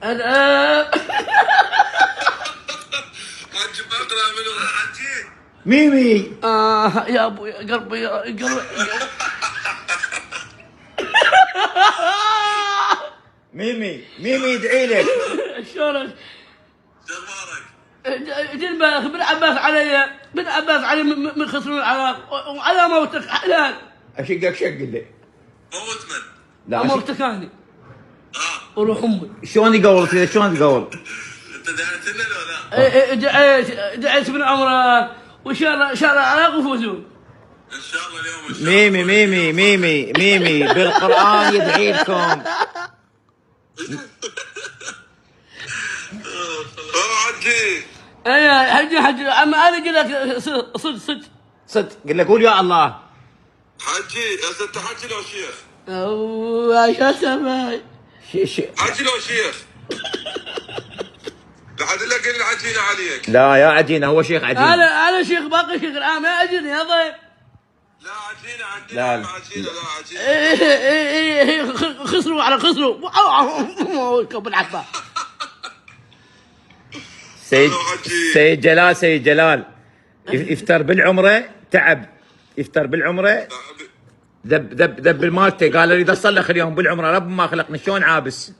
انا حجي بقرا منو حجي؟ ميمي. يا ابوي قلبي يا قلبي. ميمي يدعي لك. شلونك؟ شخبارك؟ جنبك بن عباس علي، بن عباس علي من خسرون العراق وعلى موتك حلال. اشقك شق لي. موت من؟ لا موتك اني وروح امي. شلون يقول كذا؟ شلون تقول؟ انت دعيت لنا لو لا؟ دعيت من عمره وان شاء الله العراق يفوزون. ان شاء الله اليوم ان شاء الله. ميمي بالقرآن يدعي لكم. حجي. اي حجي اما انا اقول لك صدق قل له قول يا الله. حجي هسه انت حجي لو شيخ؟ يا سماي حجي لو شيخ؟ لحد لك العجينه عليك. لا يا عجينه، هو شيخ عجينه. انا شيخ باقي شيخ الان ما اجيني يا ضيف. لا عجينه لا. عندنا عجينه. لا عجينه. ايه خسروا على خسروا. ابن عباس. سيد جلال يفتر بالعمره، تعب يفتر بالعمره، ذب المالته، قال اريد اصلخ اليوم بالعمره، رب ما خلقني شلون عابس.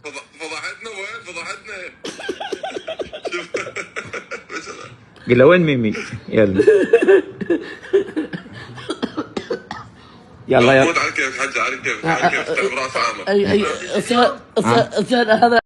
فضحتنا وين فضحتنا. قل له وين ميمي؟ يلا موت على كيفك حجي، على كيفك، على كيفك. تعب راس عامر. اي استاذ هذا